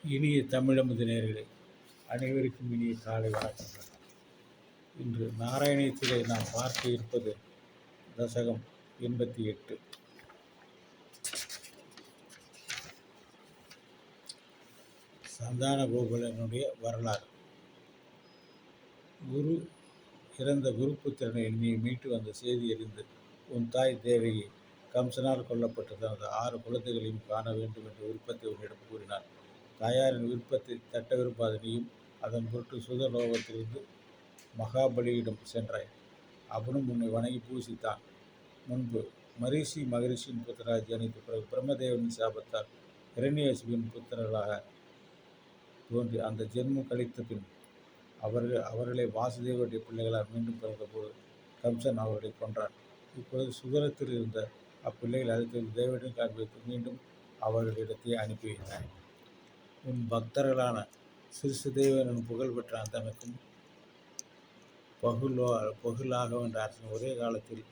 இனிய தமிழமுது நேயர்களே, அனைவருக்கும் இனிய காலை வணக்கங்கள். இன்று நாராயணியத்திலே நாம் பார்க்க இருப்பது தசகம் 88. சந்தான கோகுலனுடைய வரலாறு. குரு இறந்த குருபுத்திரனை நீ மீட்டு வந்த செய்தி அறிந்து உன் தாய் தேவகி கம்சனால் கொல்லப்பட்ட தனது 6 குழந்தைகளையும் காண வேண்டும் என்ற விருப்பத்தை உன்னிடம் கூறினார். தாயாரின் விருப்பத்தை தட்ட விரும்பாத நீயும் அதன் பொருட்டு சுதலோகத்திலிருந்து மகாபலியிடம் சென்றாய். அவனும் உன்னை வணங்கி பூசித்தான். முன்பு மரிஷி மகரிஷியின் புத்திராக ஜனித்த பிறகு பிரம்மதேவனின் சாபத்தால் இரண்யகசிபின் புத்திரர்களாக தோன்றி அந்த ஜென்மம் கழித்த பின் அவர்களே வாசுதேவருடைய பிள்ளைகளால் மீண்டும் பிறந்தபோது கம்சன் அவர்களை கொன்றான். இப்பொழுது சுதலத்தில் இருந்த அப்பிள்ளைகள் அழைத்து தேவனிடம் காண்பித்து மீண்டும் அவர்களிடத்தை அனுப்பி வைத்தார். உன் பக்தர்களான சிறுசுதேவனும் புகழ்பெற்ற அந்தனுக்கும் பகுலாக என்ற அரசன் ஒரே காலத்தில்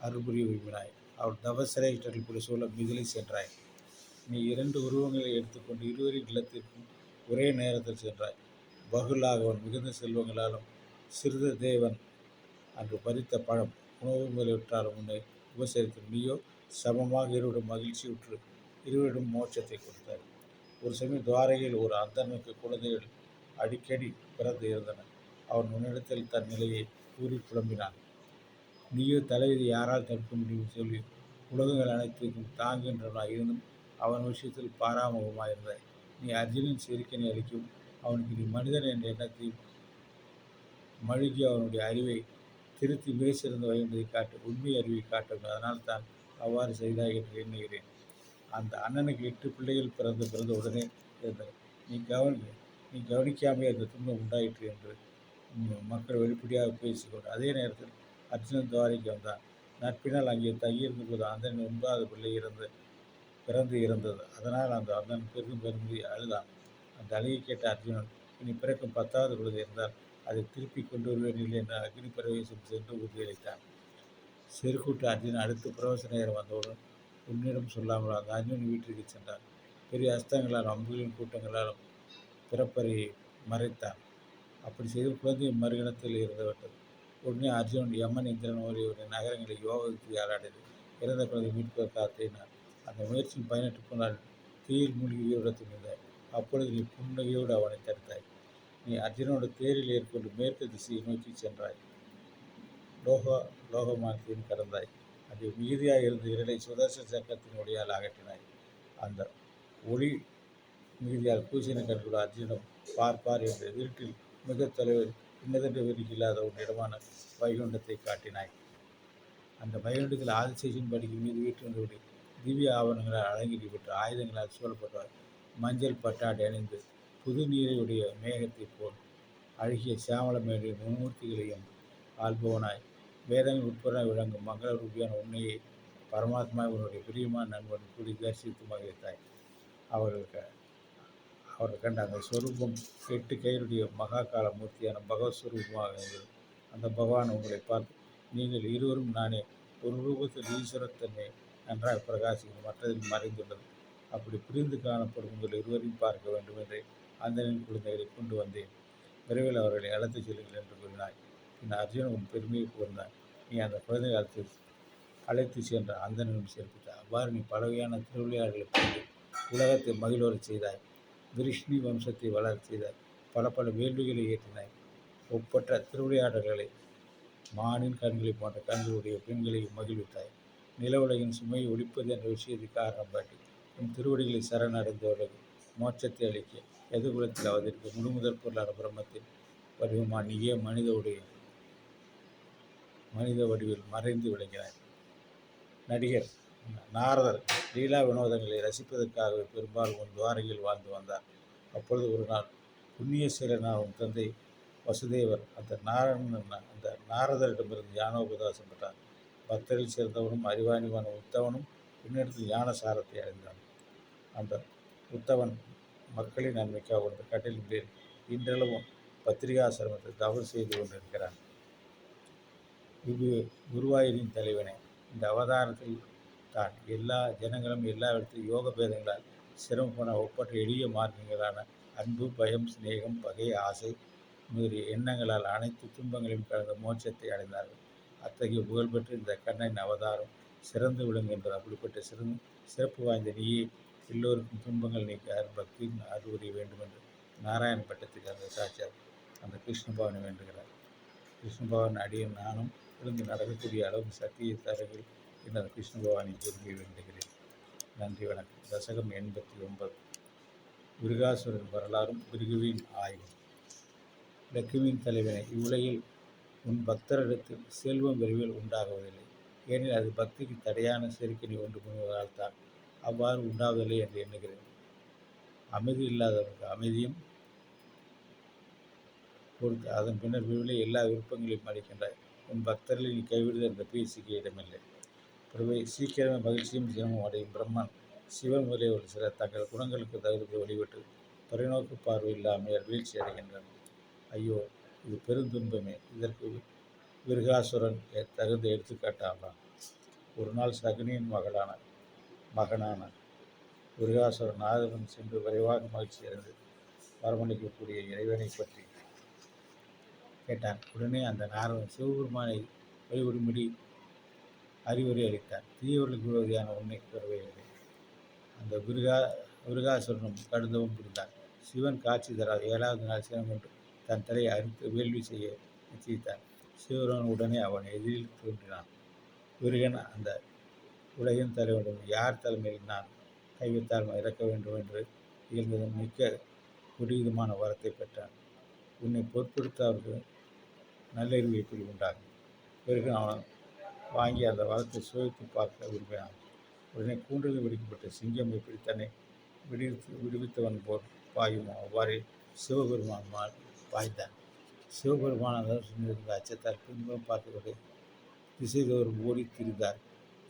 அருள்புரிய விரும்பினாய். அவள் தவசிரேஷ்டர்கள் புரி சூழ மிதிலை சென்றாய். நீ 2 உருவங்களை எடுத்துக்கொண்டு இருவரின் இல்லத்திற்கும் ஒரே நேரத்தில் சென்றாய். பகுலாகவன் மிகுந்த செல்வங்களாலும் சிறுத தேவன் அன்று பறித்த பழம் உணவு முதலியவற்றாலும் உன்னை உபசரித்து நீயோ சமமாக இருவரும் மகிழ்ச்சியுற்று இருவரிடம் மோட்சத்தை கொடுத்தார். ஒரு சமயம் துவாரகையில் ஒரு அந்தனுக்கு குழந்தைகள் அடிக்கடி பிறந்து இருந்தன. அவன் உன்னிடத்தில் தன் நிலையை கூறி புலம்பினான். நீயோ தலைவிதி யாரால் தடுக்க முடியும் சொல்லி உலகங்கள் அனைத்துக்கும் தாங்குகின்றவனாக இருந்தும் அவன் விஷயத்தில் பாராமுகமாயிருந்தாய். நீ அர்ஜுனன் செருக்கினை அளிக்கும் அவனுக்கு நீ மனிதன் என்ற எண்ணத்தையும் மழுகி அவனுடைய அறிவை திருத்தி மிகச்சிறந்தவை என்பதை காட்டு உண்மை அறிவை காட்டும். அதனால் தான் அவ்வாறு செய்தாய் என்று எண்ணுகிறேன். அந்த அண்ணனுக்கு 8 பிள்ளைகள் பிறந்த உடனே இருந்தனர். நீ கவனிக்காமே அந்த துன்பம் உண்டாயிற்று என்று மக்கள் வெளிப்படையாக பேசிக்கொண்டு அதே நேரத்தில் அர்ஜுனன் துவாரிக்கு வந்தான். நட்பினால் அங்கே தங்கியிருந்த போது அந்தன் 9வது பிள்ளை பிறந்து இறந்தது. அதனால் அந்த அந்தன் பெரும் பெருந்தி அழுதான். அந்த அழுகை கேட்ட அர்ஜுனன் இனி பிறக்கும் 10வது குழந்தை இருந்தால் அதை திருப்பி கொண்டு வருவேன் இல்லை என்ற அக்னி பிரவேசம் சென்று உறுதியளித்தான். செருக்கூட்டு அர்ஜுனன் அடுத்து பிரவேச நேரம் வந்தவுடன் உன்னிடம் சொல்லாமல் அந்த அர்ஜுனன் வீட்டிற்கு சென்றான். பெரிய அஸ்தங்களாலும் அம்புகளின் கூட்டங்களாலும் பிறப்பறை மறைத்தான். அப்படி செய்து குழந்தை மறுகணத்தில் இருந்துவிட்டது. உடனே அர்ஜுனன் யமன் இந்திரன் ஒரு நகரங்களை யோகத்தியால் அடைந்து இறந்த குழந்தை மீட்பதற்காக தேடினார். அந்த முயற்சியின் 18 நாள் தீயில் மூழ்கி உயிரிழத்து நின்றாய். அப்பொழுது நீ புன்னகையோடு அவனை தடுத்தாய். நீ அர்ஜுனோட தேரில் ஏற்கொண்டு மேற்கு திசையை நோக்கி சென்றாய். லோகமானத்தையும் கடந்தாய். அது மிகுதியாக இருந்த இருளை சுதர்சன சக்கரத்தின் ஒளியால் அகற்றினாய். அந்த ஒளி மிகுதியால் பூசண கண்களோடு அர்ஜுனம் பார்ப்பார் என்ற இருட்டில் மிக தொலைவில் இன்னதென்று வெறிக்கு இல்லாத ஒரு இடமான வைகுண்டத்தை காட்டினாய். அந்த வைகுண்டத்தில் ஆதிசேஷன் படிக்கும் மீது வீட்டினுடைய திவ்ய ஆவணங்களால் அலங்கரி பெற்ற ஆயுதங்களால் சூழப்பட்டவர் மஞ்சள் பட்டாடை அணிந்து புது நீரையுடைய மேகத்தை போல் அழகிய சாமளமேடைய மும்மூர்த்திகளையும் ஆள்பவனாய் வேதங்கள் உட்பட விளங்கும் மங்கள ரூபியான உன்னையை பரமாத்மா உன்னுடைய பிரியமான நண்பன் கூடி தரிசித்து மகிழ்த்தாய். அவர்கள் கண்ட அந்த ஸ்வரூபம் 8 கையுடைய மகாகால மூர்த்தியான பகவத் ஸ்வரூபமாக இருந்தது. அந்த பகவான் உங்களை பார்த்து நீங்கள் இருவரும் நானே ஒரு ரூபத்தில் ஈஸ்வரத்தன்மை நன்றாக பிரகாசிக்கும் மற்றதில் மறைந்துள்ளது. அப்படி பிரிந்து காணப்படும் உங்கள் இருவரையும் பார்க்க வேண்டும் என்று அந்தனின் குழந்தைகளை கொண்டு வந்தேன். விரைவில் அவர்களை அழைத்து செல்லுங்கள் என்று கூறினாய். பின் அர்ஜுனன் உன் பெருமையை கூர்ந்தாய். நீ அந்த குழந்தைகளை அழைத்து சென்ற அந்தனிடம் சேர்ப்பித்தாய். அவ்வாறு நீ பலவையான திருவிளையாடல்களை கொண்டு உலகத்தை மகிழ்வரச் செய்தாய். விருஷ்ணி வம்சத்தை வளர செய்தாய். பல வேள்விகளை ஏற்றினாய். ஒப்பற்ற திருவிளையாடல்களை மானின் கண்களை போன்ற கண்களுடைய பெண்களையும் மகிழ்வித்தாய். நில உலகின் சுமையை ஒழிப்பது என்ற விஷயத்தை காரணம் காட்டி உன் திருவடிகளை சரணடைந்தவர்களுக்கு மோட்சத்தை அளிக்க எதிர்குலத்தில் அவதற்கு முழுமுதற் பொருளான பிரம்மத்தின் வடிவமா நீயே மனித வடிவில் மறைந்து விளங்கினாய். நடிகர் நாரதர் லீலா வினோதங்களை ரசிப்பதற்காகவே பெரும்பாலும் உன் துவாரகையில் வாழ்ந்து வந்தார். அப்பொழுது ஒரு நாள் புண்ணியசீலனாகும் தந்தை வசுதேவர் அந்த நாரதரிடமிருந்து ஞானோபதேசம் பெற்றார். பக்தரில் சேர்ந்தவனும் அறிவாணிவான உத்தவனும் பின்னிடத்தில் ஞானசாரத்தை அடைந்தான். அந்த உத்தவன் மக்களின் நன்மைக்காக ஒரு கட்டளின் பேர் இன்றளவும் பத்திரிகாசிரமத்தில் தவறு செய்து கொண்டிருக்கிறான். இது குருவாயூரின் தலைவனே, இந்த அவதாரத்தில் தான் எல்லா ஜனங்களும் எல்லா இடத்திலும் யோக பேதங்களால் சிரமப்பட ஒப்பற்ற எளிய மார்க்கங்களான அன்பு, பயம், சிநேகம், பகை, ஆசை முதலிய எண்ணங்களால் அனைத்து துன்பங்களையும் கடந்த மோட்சத்தை அடைந்தார்கள். அத்தகைய புகழ்பெற்ற இந்த கண்ணன் அவதாரம் சிறந்து விளங்குகின்றது. அப்படிப்பட்ட சிறப்பு வாய்ந்த நீயே எல்லோருக்கும் துன்பங்கள் நீக்கி பக்தியின் அறிவுரை வேண்டும் என்று நாராயண பட்டத்துக்கு அந்த சாட்சியார் அந்த கிருஷ்ண பகவானை வேண்டுகிறார். கிருஷ்ண பகவான் அடியில் நானும் எழுந்து நடக்கக்கூடிய அளவு சக்தியை தருகில் என்று அந்த கிருஷ்ண பகவானை விரும்பி வேண்டுகிறேன். நன்றி, வணக்கம். தசகம் 89. விருகாசுரன் வரலாறும் பிருகுவின் ஆய்வும். லக்குமியின் தலைவனை, இவ்வுலகில் உன் பக்தரிடத்தில் செல்வம் விரைவில் உண்டாகுவதில்லை. ஏனெனில் அது பக்திக்கு தடையான செருக்கினை ஒன்று முன்வதால் தான் அவ்வாறு உண்டாவதில்லை என்று எண்ணுகிறேன். அமைதி இல்லாதவருக்கு அமைதியும் கொடுத்து அதன் பின்னர் விரைவில் எல்லா விருப்பங்களையும் அளிக்கின்றாய். உன் பக்தர்களை நீ கைவிடுதல் என்ற பேச்சுக்கு இடமில்லை. பிறகு சீக்கிரமே மகிழ்ச்சியும் சிரமம் அடையும் பிரம்மன், சிவன் முதலியவர்கள் சிலர் தங்கள் குணங்களுக்கு தகுந்த வழிபட்டு தொலைநோக்கு பார்வை இல்லாமல் வீழ்ச்சி அடைகின்றனர். ஐயோ, இது பெருந்துன்பமே. இதற்கு விருகாசுரன் தகுந்த எடுத்துக்காட்டாகிறான். ஒரு நாள் சகுனியின் மகனான விருகாசுரன் நாரதன் சென்று விரைவாக மகிழ்ச்சி அடைந்து வரமளிக்கக்கூடிய இறைவனை பற்றி கேட்டான். உடனே அந்த நாரதன் சிவபெருமானை வழிபடும்படி அறிவுரை அளித்தார். தீயவர்களுக்கு விரோதியான உன்னை பெறவில்லை. அந்த விருகாசுரனும் கடுந்தவும் புரிந்தார். சிவன் காட்சி தராது 7வது நாள் சினம் கொண்டு தன் தலையை அறுத்து வேள்வி செய்ய நிச்சயித்தார். சிவபெருமான் உடனே அவன் எதிரில் தோன்றினான். விருகன் அந்த உலகின் தலைவனும் யார் தலைமையில் நான் கைவித்தால் இறக்க வேண்டும் என்று இயல்ந்ததும் மிக்க கொடிவிதமான வரத்தை பெற்றான். உன்னை பொருட்படுத்த அவருக்கு நல்லறிவு எப்படி உண்டாகும்? பிறகு அவன் வாங்கி அந்த வரத்தை சுவைத்து பார்க்க விரும்பினான். உடனே கூண்டில் வெடிக்கப்பட்ட சிங்கம் எப்படி தன்னை விடுவித்தவன் போல் பாயுமோ அவ்வாறே சிவபெருமான் பாய்ந்தான். சிவபெருமான் இருந்த அச்சத்தால் பின்புறம் பார்த்துக்கொண்டு திசைதோறும் ஓடி திரிந்தார்.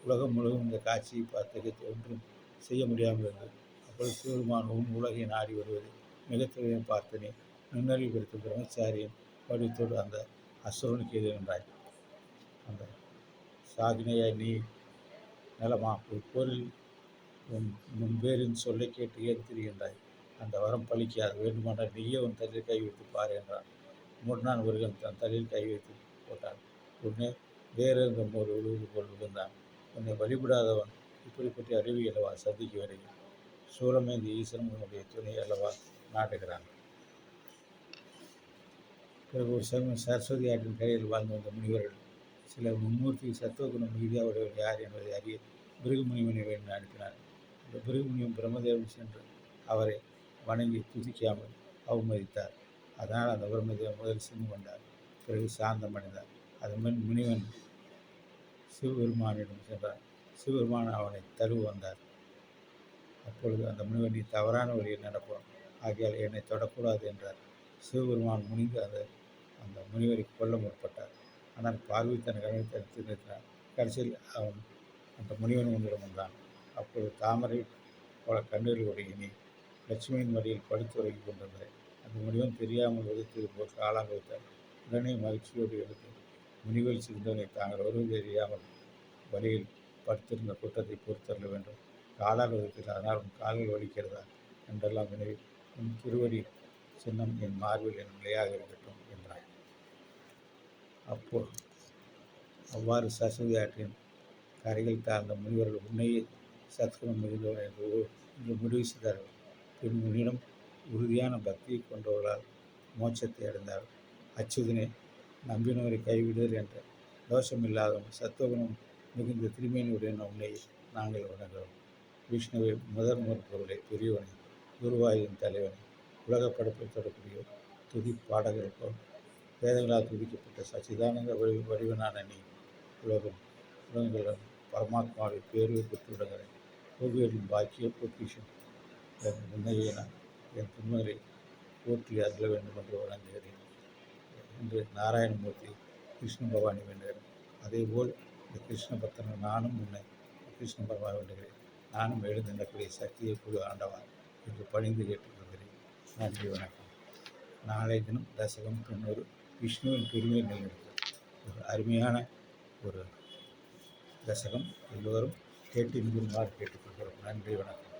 உலகம் முழுவதும் இந்த காட்சியை பார்த்து ஒன்றும் செய்ய முடியாமல் இருந்தது. அப்பொழுது சிவபெருமான் உலகை நாடி வருவது மிக தெளிவாக பார்த்தனே, நுண்ணறிவு பெற்ற பிரம்மச்சாரியின் வடிவத்தோடு அந்த அசுரனுக்கு எதிர்கின்றாய். அந்த சாகினையாய் நீ நலமா? ஒரு போரில் உன் பேரின் சொல்லை கேட்டு ஏன் திரிகின்றாய்? அந்த வரம் பலிக்காது. வேண்டுமானால் நீயே உன் தலையில் கை வைத்து பாரு என்றான். முன்னான் ஒருவன் தன் தலையில் கை வைத்து போட்டான். உடனே வேறெந்த ஒரு விழுவது போல் விழுந்தான். உன்னை வழிபடாதவன் இப்படிப்பட்ட அறிவு அல்லவா சந்திக்க வருகிறான். சூலமேந்தி ஈஸ்வரன் உன்னுடைய துணை அல்லவா நாட்டுகிறான். பிறகு ஒரு சமயம் சரஸ்வதி ஆற்றின் கரையில் வாழ்ந்து வந்த முனிவர்கள் சிலர் மும்மூர்த்தி சத்துவகுணம் மிகுதியாவுடையவர் யார் என்பதை அறிய பிருகுமுனிவனை வேண்டி அனுப்பினார். இந்த பிருகுமுனியும் பிரம்மதேவன் சென்று அவரை வணங்கி துதிக்காமல் அவமதித்தார். அதனால் அந்த பிரம்மதேவன் முதல் சிந்து கொண்டார். பிறகு சாந்தம் அடைந்தார். அதன் பின் முனிவன் சிவபெருமானிடம் சென்றார். சிவபெருமான் அவனை தழுவ வந்தார். அப்பொழுது அந்த முனிவன், நீ தவறான வழியில் நடப்போம், ஆகியால் என்னை தொடக்கூடாது என்றார். சிவபெருமான் முனிந்து அந்த முனிவரை கொல்ல முற்பட்டார். ஆனால் பார்வை தன் கனவை தடுத்து நிறுத்தினார். கடைசியில் அவன் அந்த முனிவன் முன்னிடம் வந்தான். அப்பொழுது தாமரை போல கண்ணீர்களுடைய நீ லட்சுமியின் வழியில் படுத்துறங்கி கொண்டிருந்தார். அந்த முனிவன் தெரியாமல் உதவியது போல் காலாக வைத்தார். உடனே மகிழ்ச்சியோடு எடுத்து முனிவல் சிறந்தவனை தாங்கள் வருவது தெரியாமல் வழியில் படுத்திருந்த குற்றத்தை பொறுத்தள்ள வேண்டும். காலால் உதவித்தார், அதனால் உன் கால்கள் வலிக்கிறதா என்றெல்லாம் வினவி, உன் திருவடி சின்னம் என் மார்பில் என் நிலையாக இருக்கட்டும் என்றார். அவ்வாறு சரஸ்வதி ஆற்றின் கரைகள் தாழ்ந்த முனிவர்கள் உன்னையே சத்குணம் மிகுந்தவர் என்று முடிவு செய்தார்கள். பின் உன்னிடம் உறுதியான பக்தியை கொண்டவர்களால் மோட்சத்தை அடைந்தார்கள். அச்சுதனை நம்பினவரை கைவிடுதல் என்ற தோஷமில்லாதவன் சத்துவகுணம் மிகுந்த திருமேனியுடைய உன்னை நாங்கள் வணங்குகிறோம். விஷ்ணுவை முதற் பொருளை, பெரியவனை, குருவாயின் தலைவனை, உலக படைப்பில் தொடர்புடைய துதி பாடகர்களுக்கும் வேதங்களால் துதிக்கப்பட்ட சச்சிதானந்த வடிவனான நீ உலகங்களும் பரமாத்மாவை பேருவை பெற்றுவிடுகிறேன். கோவிலின் பாக்கிய பொக்கிஷம் உண்மையை நான் என் துன்பங்களை போற்றி அருள வேண்டும் என்று வணங்குகிறேன் என்று நாராயணமூர்த்தி கிருஷ்ண பகவானை வேண்டுகிறேன். அதேபோல் இந்த கிருஷ்ண பக்தனை நானும் உன்னை கிருஷ்ண பகவான் வேண்டுகிறேன். நானும் எழுந்திருக்கக்கூடிய சக்தியை குழு ஆண்டவான் என்று பணிந்து கேட்டுக்கொள்கிறேன். நன்றி, வணக்கம். நாளை தினம் தசகம் 90 விஷ்ணுவின் பெருமை நிலைநிறுத்தல். ஒரு அருமையான ஒரு தசகம். எல்லோரும் கேட்டு இன்புறுமாறு கேட்டுக்கொள்கிறோம். நன்றி, வணக்கம்.